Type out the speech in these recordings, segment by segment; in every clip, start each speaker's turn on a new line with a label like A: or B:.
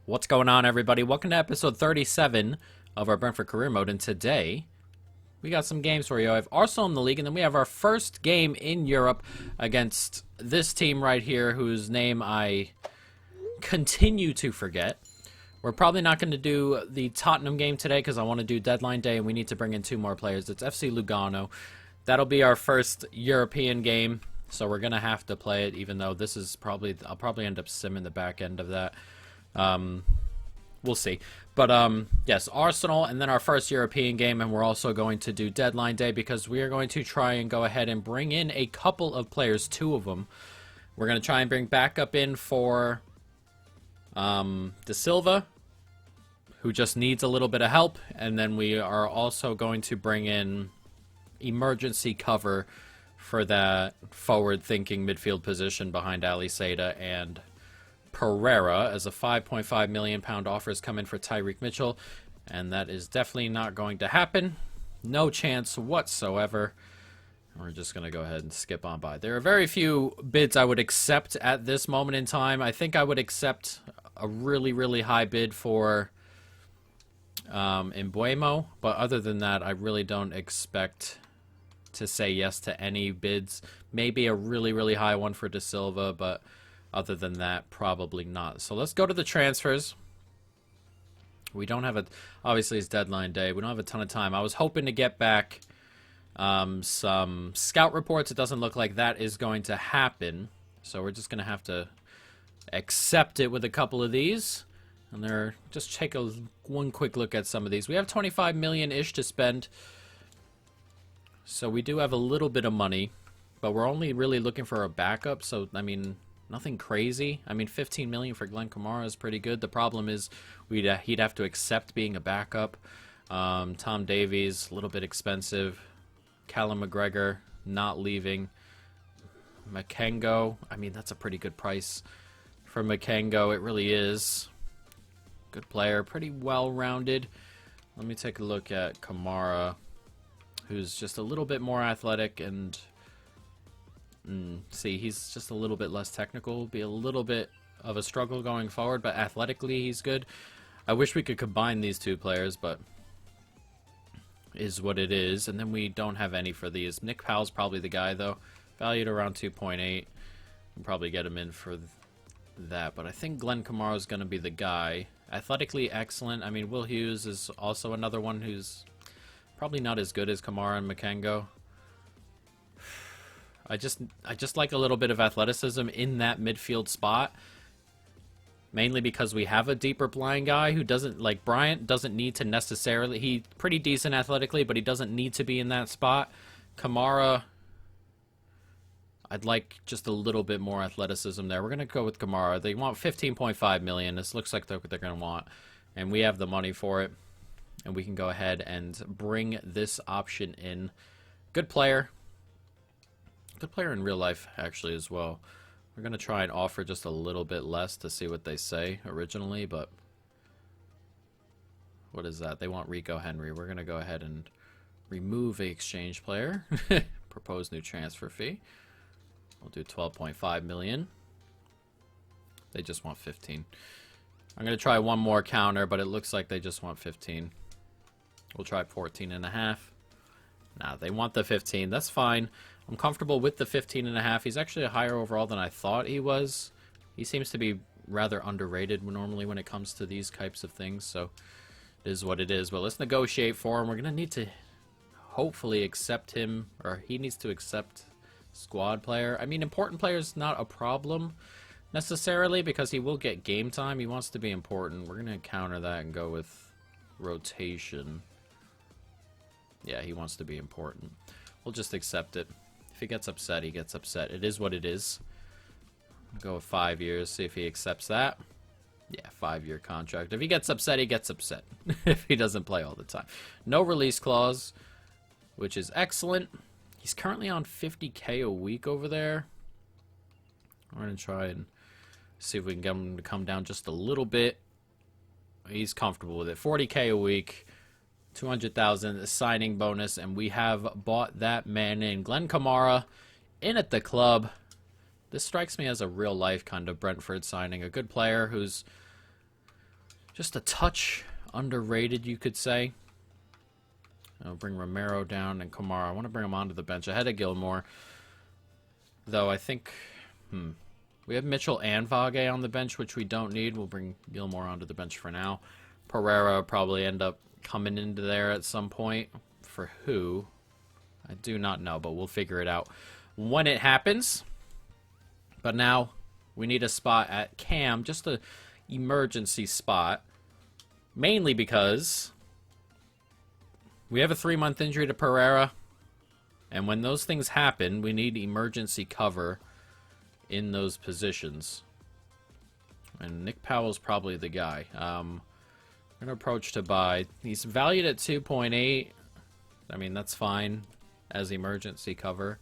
A: What's going on, everybody? Welcome to episode 37 of our Brentford career mode, and today we got some games for you. I have Arsenal in the league, and then we have our first game in Europe against this team right here, whose name I continue to forget. We're probably not going to do the Tottenham game today because I want to do deadline day, and we need to bring in two more players. It's FC Lugano. That'll be our first European game, so we're going to have to play it, even though this is probably, I'll probably end up simming the back end of that. We'll see. But yes, Arsenal, and then our first European game, and we're also going to do deadline day because we are going to try and go ahead and bring in a couple of players, two of them. We're going to try and bring backup in for De Silva, who just needs a little bit of help, and then we are also going to bring in emergency cover for that forward-thinking midfield position behind Ali Seda and Pereira, as a £5.5 million offer has come in for Tyreek Mitchell, and that is definitely not going to happen. No chance whatsoever. We're just going to go ahead and skip on by. There are very few bids I would accept at this moment in time. I think I would accept a really, really high bid for Mbuemo, but other than that, I really don't expect to say yes to any bids. Maybe a really, really high one for De Silva, but other than that, probably not. So let's go to the transfers. We don't have obviously it's deadline day. We don't have a ton of time. I was hoping to get back some scout reports. It doesn't look like that is going to happen. So we're just going to have to accept it with a couple of these. And just take one quick look at some of these. We have 25 million-ish to spend. So we do have a little bit of money. But we're only really looking for a backup. So, I mean, nothing crazy. I mean, 15 million for Glenn Kamara is pretty good. The problem is he'd have to accept being a backup. Tom Davies, a little bit expensive. Callum McGregor, not leaving. Makengo, I mean, that's a pretty good price for Makengo. It really is. Good player, pretty well-rounded. Let me take a look at Kamara, who's just a little bit more athletic and... see, he's just a little bit less technical. Be a little bit of a struggle going forward, but athletically he's good. I wish we could combine these two players, but is what it is. And then we don't have any for these. Nick Powell's probably the guy, though. Valued around 2.8. We'll probably get him in for that, but I think Glenn Kamara is going to be the guy. Athletically excellent. I mean, Will Hughes is also another one who's probably not as good as Kamara and Makengo. I just like a little bit of athleticism in that midfield spot. Mainly because we have a deeper blind guy who doesn't, like Bryant, doesn't need to necessarily... He's pretty decent athletically, but he doesn't need to be in that spot. Kamara, I'd like just a little bit more athleticism there. We're going to go with Kamara. They want 15.5 million. This looks like what they're going to want. And we have the money for it. And we can go ahead and bring this option in. Good player. Good player in real life, actually, as well. We're going to try and offer just a little bit less to see what they say originally, but... What is that? They want Rico Henry. We're going to go ahead and remove the exchange player. Propose new transfer fee. We'll do 12.5 million. They just want 15. I'm going to try one more counter, but it looks like they just want 15. We'll try 14.5. Nah, they want the 15. That's fine. I'm comfortable with the 15.5. He's actually a higher overall than I thought he was. He seems to be rather underrated normally when it comes to these types of things, so it is what it is. But let's negotiate for him. We're going to need to hopefully accept him, or he needs to accept squad player. I mean, important player is not a problem necessarily because he will get game time. He wants to be important. We're going to counter that and go with rotation. Yeah, he wants to be important. We'll just accept it. If he gets upset, he gets upset. It is what it is. Go with 5 years, see if he accepts that. Yeah, 5-year contract. If he gets upset, he gets upset. If he doesn't play all the time. No release clause, which is excellent. He's currently on 50K a week over there. We're going to try and see if we can get him to come down just a little bit. He's comfortable with it. 40K a week. 200,000 signing bonus, and we have bought that man in. Glenn Kamara in at the club. This strikes me as a real-life kind of Brentford signing. A good player who's just a touch underrated, you could say. I'll bring Romero down and Kamara. I want to bring him onto the bench ahead of Gilmore. Though I think... we have Mitchell and Vage on the bench, which we don't need. We'll bring Gilmore onto the bench for now. Pereira will probably end up coming into there at some point. For who? I do not know, but we'll figure it out when it happens. But now we need a spot at Cam, just an emergency spot. Mainly because we have a 3-month injury to Pereira. And when those things happen, we need emergency cover in those positions. And Nick Powell's probably the guy. I'm going to approach to buy. He's valued at 2.8. I mean, that's fine as emergency cover.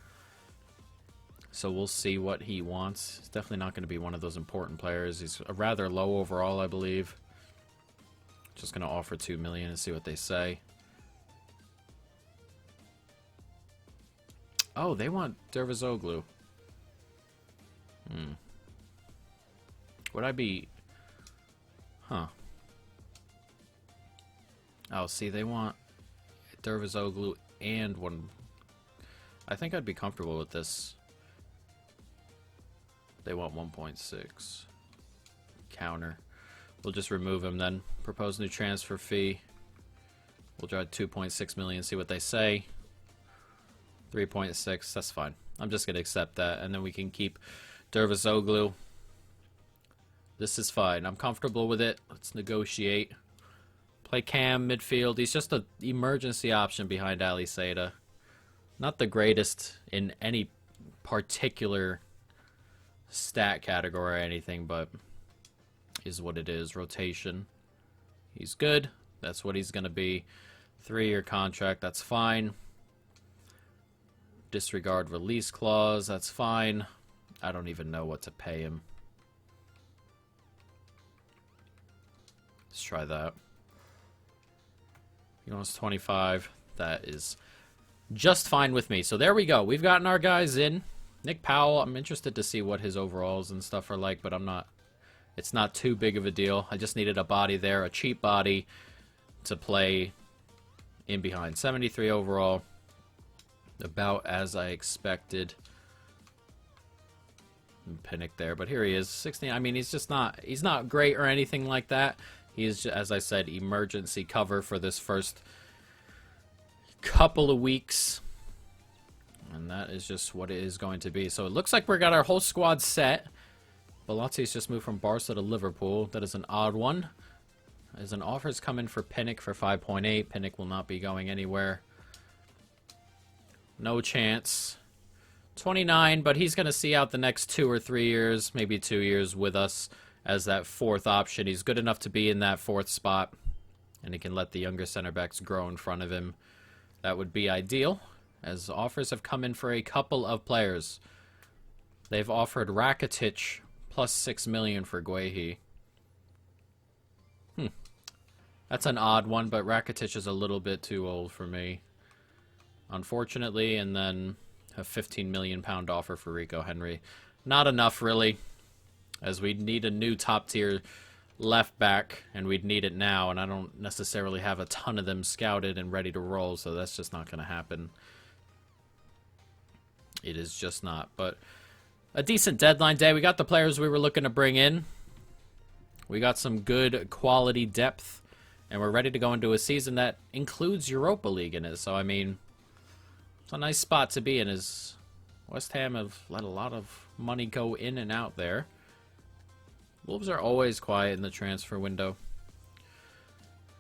A: So we'll see what he wants. He's definitely not going to be one of those important players. He's a rather low overall, I believe. Just going to offer $2 million and see what they say. Oh, they want Dervizoglu. Would I be... Huh. Oh, see, they want Dervizoglu and one... I think I'd be comfortable with this. They want 1.6. Counter. We'll just remove him then. Propose new transfer fee. We'll try 2.6 million, see what they say. 3.6, that's fine. I'm just going to accept that, and then we can keep Dervizoglu. This is fine. I'm comfortable with it. Let's negotiate. Play Cam midfield. He's just an emergency option behind Ali Seda. Not the greatest in any particular stat category or anything, but is what it is. Rotation. He's good. That's what he's going to be. 3-year contract. That's fine. Disregard release clause. That's fine. I don't even know what to pay him. Let's try that. He wants 25. That is just fine with me. So there we go. We've gotten our guys in. Nick Powell, I'm interested to see what his overalls and stuff are like, but I'm not... It's not too big of a deal. I just needed a body there, a cheap body to play in behind. 73 overall. About as I expected. Pinnock there, but here he is, 16. I mean, he's not great or anything like that. He is, as I said, emergency cover for this first couple of weeks. And that is just what it is going to be. So it looks like we got our whole squad set. Belotti's just moved from Barca to Liverpool. That is an odd one. As an offer's coming for Pinnock for 5.8. Pinnock will not be going anywhere. No chance. 29, but he's going to see out the next 2 or 3 years, maybe 2 years with us as that 4th option. He's good enough to be in that 4th spot, and he can let the younger center backs grow in front of him. That would be ideal, as offers have come in for a couple of players. They've offered Rakitic plus 6 million for Guehi. That's an odd one, but Rakitic is a little bit too old for me, unfortunately. And then a 15 million pound offer for Rico Henry. Not enough, really, as we'd need a new top tier left back, and we'd need it now, and I don't necessarily have a ton of them scouted and ready to roll, so that's just not going to happen. It is just not. But a decent deadline day. We got the players we were looking to bring in. We got some good quality depth, and we're ready to go into a season that includes Europa League in it. So, I mean, it's a nice spot to be in, as West Ham have let a lot of money go in and out there. Wolves are always quiet in the transfer window,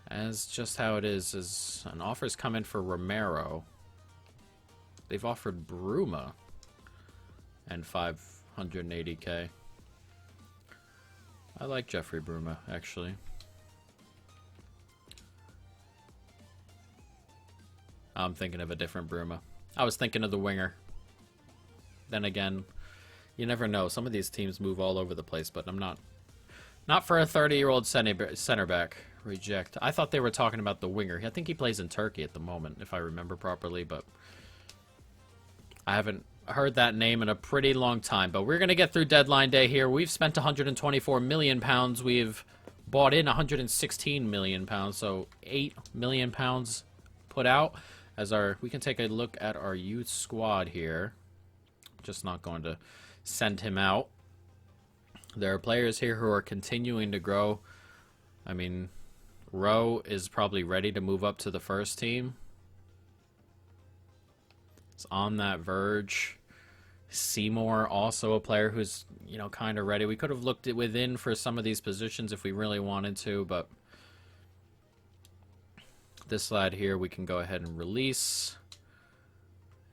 A: as just how it is. As an offer's come in for Romero. They've offered Bruma and 580k. I like Jeffrey Bruma, actually. I'm thinking of a different Bruma. I was thinking of the winger. Then again, you never know. Some of these teams move all over the place, but I'm not. Not for a 30-year-old center back. Reject. I thought they were talking about the winger. I think he plays in Turkey at the moment, if I remember properly, but I haven't heard that name in a pretty long time. But we're going to get through deadline day here. We've spent 124 million pounds. We've bought in 116 million pounds, so 8 million pounds put out. We can take a look at our youth squad here. Just not going to send him out. There are players here who are continuing to grow. I mean, Rowe is probably ready to move up to the first team. It's on that verge. Seymour, also a player who's, you know, kind of ready. We could have looked it within for some of these positions if we really wanted to, but this lad here we can go ahead and release.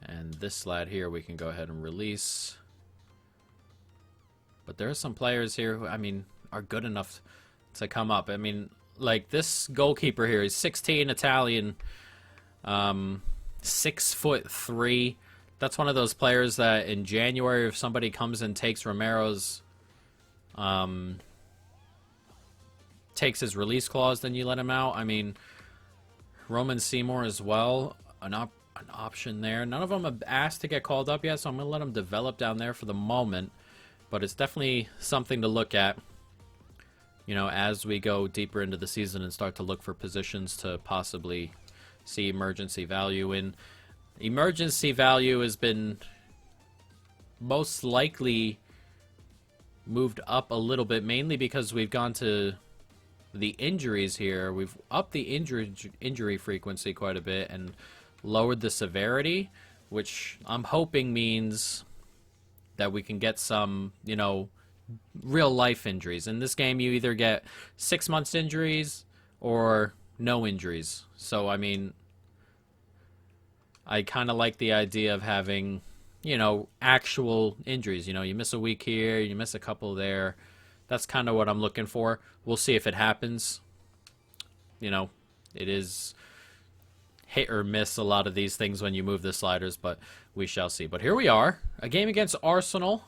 A: And this lad here we can go ahead and release. But there are some players here who, I mean, are good enough to come up. I mean, like this goalkeeper here is 16, Italian, 6'3". That's one of those players that in January, if somebody comes and takes Romero's, takes his release clause, then you let him out. I mean, Roman Seymour as well, an option there. None of them have asked to get called up yet, so I'm going to let them develop down there for the moment. But it's definitely something to look at, you know, as we go deeper into the season and start to look for positions to possibly see emergency value in. Emergency value has been most likely moved up a little bit, mainly because we've gone to the injuries here. We've upped the injury frequency quite a bit and lowered the severity, which I'm hoping means that we can get some, you know, real life injuries. In this game, you either get 6 months injuries or no injuries. So, I mean, I kind of like the idea of having, you know, actual injuries. You know, you miss a week here, you miss a couple there. That's kind of what I'm looking for. We'll see if it happens. You know, it is hit or miss a lot of these things when you move the sliders, but we shall see. But here we are, a game against Arsenal.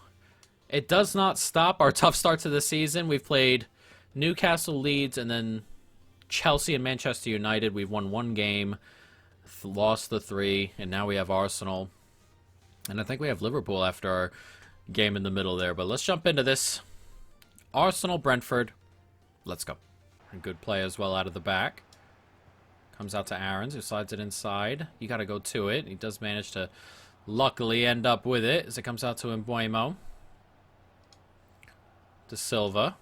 A: It does not stop our tough start to the season. We've played Newcastle, Leeds, and then Chelsea and Manchester United. We've won one game, lost the 3, and now we have Arsenal. And I think we have Liverpool after our game in the middle there. But let's jump into this. Arsenal, Brentford. Let's go. And good play as well out of the back. Comes out to Aarons, who slides it inside. You got to go to it. He does manage to luckily end up with it as it comes out to Mbuemo. To Silva.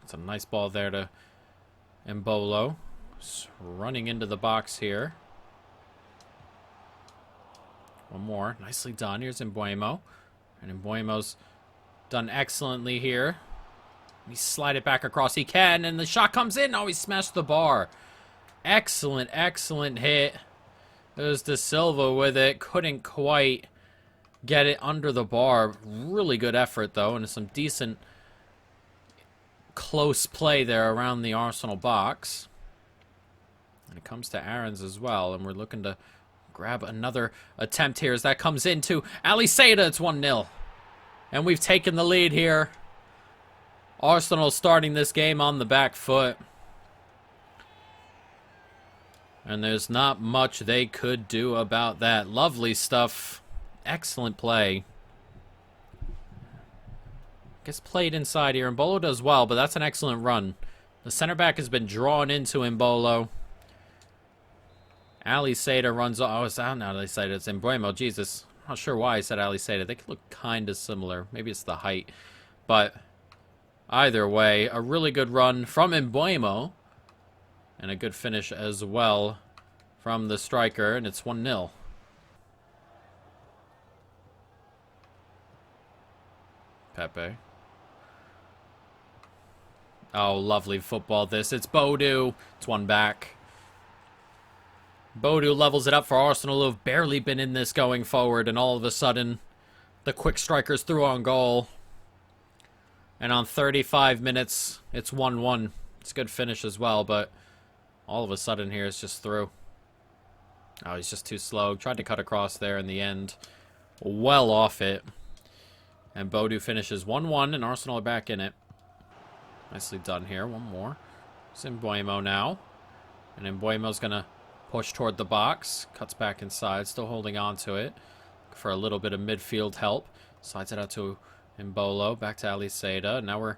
A: It's a nice ball there to Embolo. Just running into the box here. One more. Nicely done. Here's Mbuemo. And Mbuemo's done excellently here. He slide it back across. He can. And the shot comes in. Oh, he smashed the bar. Excellent, excellent hit. There's De Silva with it. Couldn't quite get it under the bar. Really good effort, though. And some decent close play there around the Arsenal box. And it comes to Aarons as well. And we're looking to grab another attempt here as that comes into Ali Seda. It's 1-0. And we've taken the lead here. Arsenal starting this game on the back foot. And there's not much they could do about that. Lovely stuff. Excellent play. Gets played inside here. Embolo does well, but that's an excellent run. The center back has been drawn into Embolo. Ali Seda runs... Oh, it's not Ali Seda. It's Mbuemo. Jesus. I'm not sure why I said Ali Seda. They look kind of similar. Maybe it's the height. But either way, a really good run from Mbuemo. And a good finish as well from the striker. And it's 1-0. Pepe. Oh, lovely football this. It's Bodu. It's one back. Bodu levels it up for Arsenal, who have barely been in this going forward. And all of a sudden, the quick strikers through on goal. And on 35 minutes, it's 1-1. It's a good finish as well, but all of a sudden here it's just through. Oh, he's just too slow. Tried to cut across there in the end. Well off it. And Bodu finishes 1-1, and Arsenal are back in it. Nicely done here. One more. It's Mbuemo now. And Mbuemo's going to push toward the box. Cuts back inside. Still holding on to it for a little bit of midfield help. Slides it out to Embolo. Back to Ali Seda. Now we're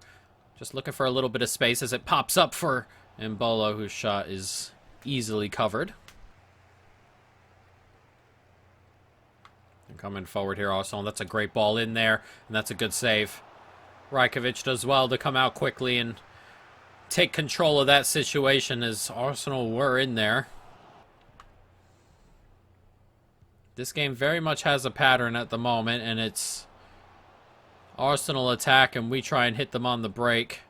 A: Just looking for a little bit of space as it pops up for Mbolo, whose shot is easily covered. And coming forward here also, and that's a great ball in there, and that's a good save. Rajkovic does well to come out quickly and take control of that situation as Arsenal were in there. This game very much has a pattern at the moment, and it's Arsenal attack and we try and hit them on the break.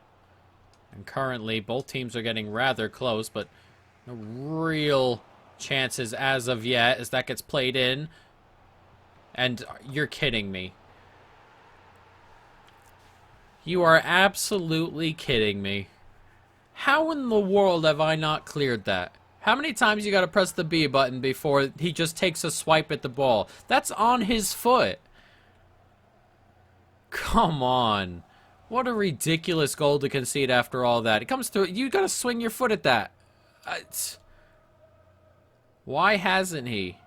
A: And currently both teams are getting rather close, but no real chances as of yet as that gets played in. And you're kidding me. You are absolutely kidding me. How in the world have I not cleared that? How many times you gotta press the B button before he just takes a swipe at the ball? That's on his foot. Come on. What a ridiculous goal to concede after all that. It comes through. You gotta swing your foot at that. Why hasn't he?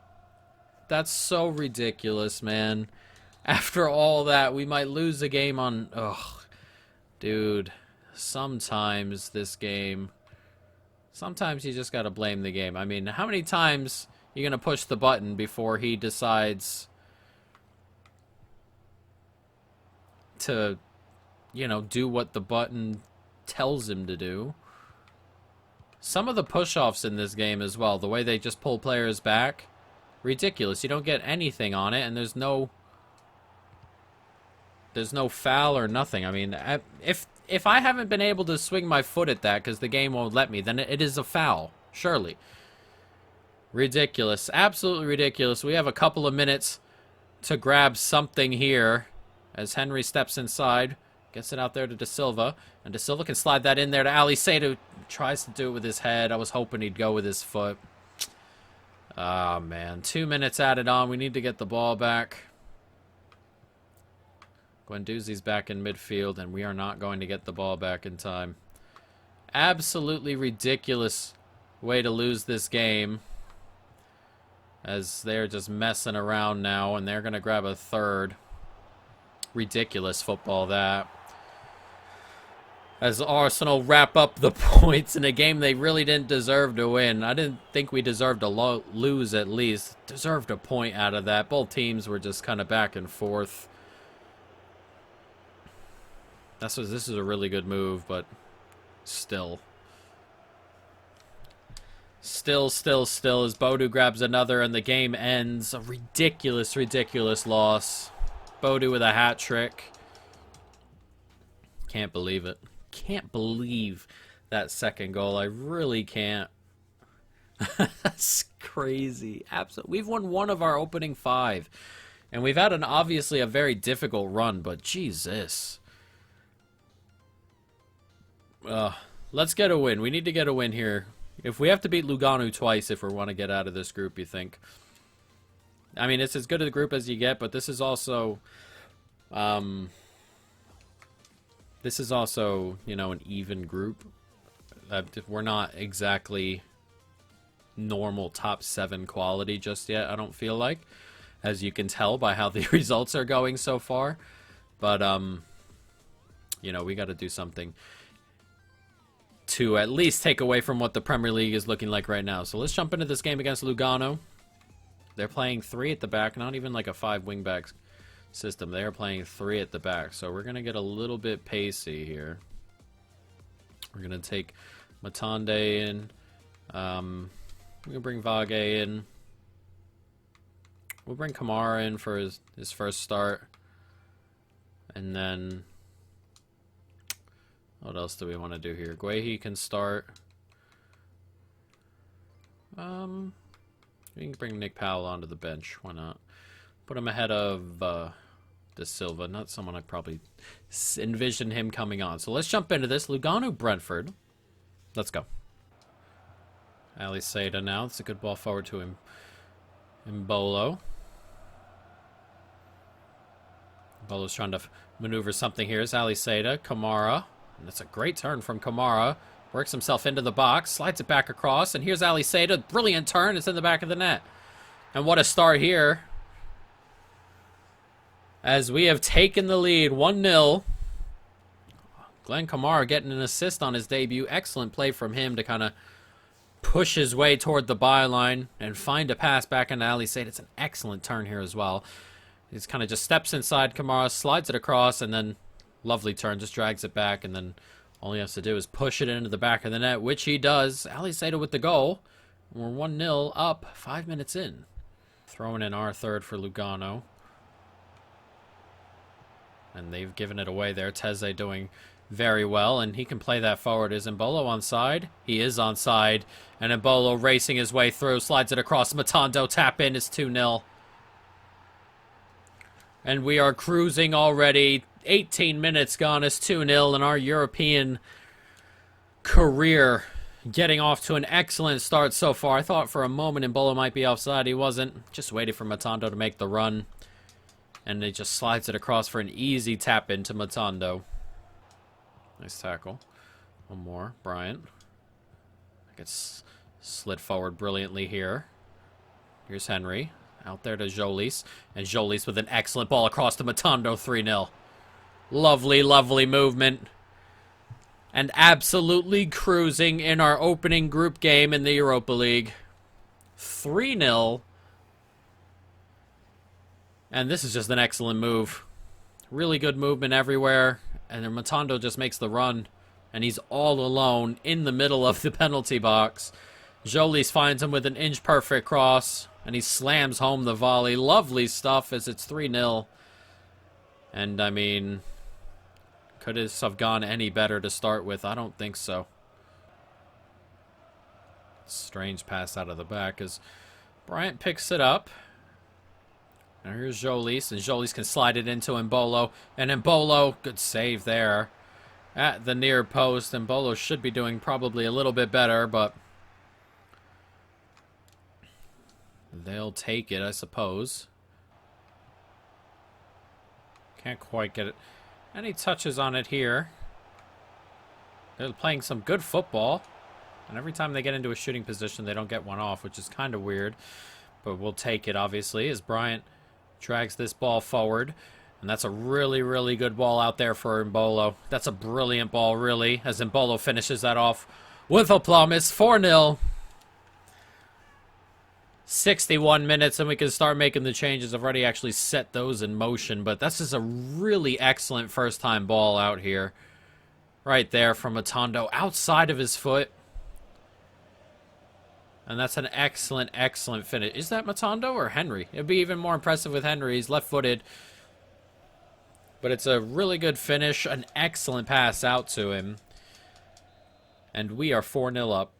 A: That's so ridiculous, man. After all that, we might lose the game on... Ugh. Dude. Sometimes this game... Sometimes you just gotta blame the game. I mean, how many times are you gonna push the button before he decides to, you know, do what the button tells him to do? Some of the push-offs in this game as well, the way they just pull players back, ridiculous. You don't get anything on it, and there's no foul or nothing. I mean, if I haven't been able to swing my foot at that because the game won't let me, then it is a foul, surely. Ridiculous. Absolutely ridiculous. We have a couple of minutes to grab something here as Henry steps inside, gets it out there to De Silva, and De Silva can slide that in there to Ali Said, who tries to do it with his head. I was hoping he'd go with his foot. Ah, man. 2 minutes added on. We need to get the ball back. Guendouzi's back in midfield, and we are not going to get the ball back in time. Absolutely ridiculous way to lose this game, as they're just messing around now, and they're going to grab a third. Ridiculous football, that. As Arsenal wrap up the points in a game they really didn't deserve to win. I didn't think we deserved to lose at least. Deserved a point out of that. Both teams were just kind of back and forth. This is a really good move, but still. Still, as Bodø grabs another and the game ends. A ridiculous, ridiculous loss. Bodø with a hat trick. Can't believe it. Can't believe that second goal. I really can't. That's crazy. Absolutely. We've won one of our opening 5. And we've had obviously a very difficult run, but Jesus. Let's get a win. We need to get a win here. If we have to beat Lugano twice if we want to get out of this group, you think? I mean, it's as good a group as you get, but this is also... you know, an even group. We're not exactly normal top 7 quality just yet, I don't feel like. As you can tell by how the results are going so far. But, you know, we got to do something to at least take away from what the Premier League is looking like right now. So let's jump into this game against Lugano. They're playing 3 at the back, not even like a 5 wing-back system. They are playing 3 at the back. So we're going to get a little bit pacey here. We're going to take Matande in. We're going to bring Vage in. We'll bring Kamara in for his first start. And then... what else do we want to do here? Guehi can start. We can bring Nick Powell onto the bench. Why not? Put him ahead of De Silva. Not someone I probably envision him coming on. So let's jump into this. Lugano, Brentford. Let's go. Ali Seda now. It's a good ball forward to him. Mbolo. Mbolo's trying to maneuver something here. It's Ali Seda. Kamara. And that's a great turn from Kamara. Works himself into the box. Slides it back across. And here's Ali Seda. Brilliant turn. It's in the back of the net. And what a start here. As we have taken the lead 1-0. Glenn Kamara getting an assist on his debut. Excellent play from him to kind of push his way toward the byline and find a pass back into Ali Said. It's an excellent turn here as well. He's kind of just steps inside Kamara, slides it across, and then lovely turn, just drags it back, and then all he has to do is push it into the back of the net, which he does. Ali Said with the goal. We're 1-0 up 5 minutes in. Throwing in our third for Lugano. And they've given it away there. Teze doing very well, and he can play that forward. Is Embolo onside? He is onside. And Embolo racing his way through, slides it across. Matondo tap in is 2-0. And we are cruising already. 18 minutes gone, is 2-0, and our European career getting off to an excellent start so far. I thought for a moment Embolo might be offside. He wasn't. Just waited for Matondo to make the run. And he just slides it across for an easy tap into Matondo. Nice tackle. One more. Bryant. Gets slid forward brilliantly here. Here's Henry. Out there to Jolis. And Jolis with an excellent ball across to Matondo. 3-0. Lovely, lovely movement. And absolutely cruising in our opening group game in the Europa League. 3-0. And this is just an excellent move. Really good movement everywhere. And then Matondo just makes the run. And he's all alone in the middle of the penalty box. Jolis finds him with an inch-perfect cross. And he slams home the volley. Lovely stuff as it's 3-0. And, I mean, could this have gone any better to start with? I don't think so. Strange pass out of the back as Bryant picks it up. And here's Jolis, and Jolis can slide it into Embolo. And Embolo, good save there. At the near post, Embolo should be doing probably a little bit better, but they'll take it, I suppose. Can't quite get it. Any touches on it here. They're playing some good football. And every time they get into a shooting position, they don't get one off, which is kind of weird. But we'll take it, obviously, as Bryant drags this ball forward. And that's a really, really good ball out there for Embolo. That's a brilliant ball, really, as Embolo finishes that off with aplomb. It's 4-0. 61 minutes, and we can start making the changes. I've already actually set those in motion, but this is a really excellent first-time ball out here. Right there from Matondo, outside of his foot. And that's an excellent, excellent finish. Is that Matondo or Henry? It'd be even more impressive with Henry. He's left-footed. But it's a really good finish. An excellent pass out to him. And we are 4-0 up.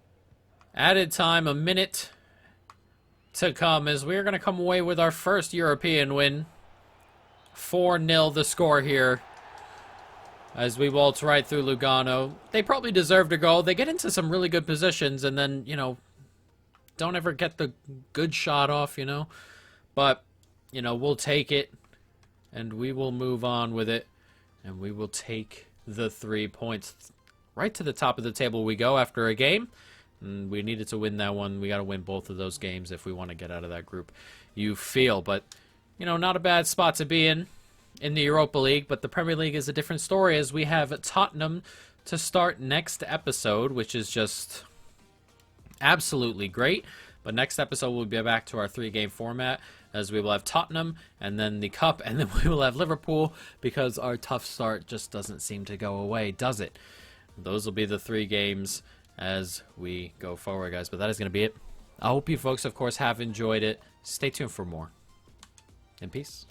A: Added time, a minute to come as we're going to come away with our first European win. 4-0 the score here. As we waltz right through Lugano. They probably deserved a goal. They get into some really good positions and then, you know, don't ever get the good shot off, you know. But, you know, we'll take it. And we will move on with it. And we will take the 3 points. Right to the top of the table we go after a game. And we needed to win that one. We got to win both of those games if we want to get out of that group, you feel. But, you know, not a bad spot to be in the Europa League. But the Premier League is a different story as we have Tottenham to start next episode, which is just absolutely great. But next episode we'll be back to our 3-game format as we will have Tottenham and then the Cup and then we will have Liverpool because our tough start just doesn't seem to go away, does it? Those will be the 3 games as we go forward, guys. But that is going to be it. I hope you folks, of course, have enjoyed it. Stay tuned for more. And peace.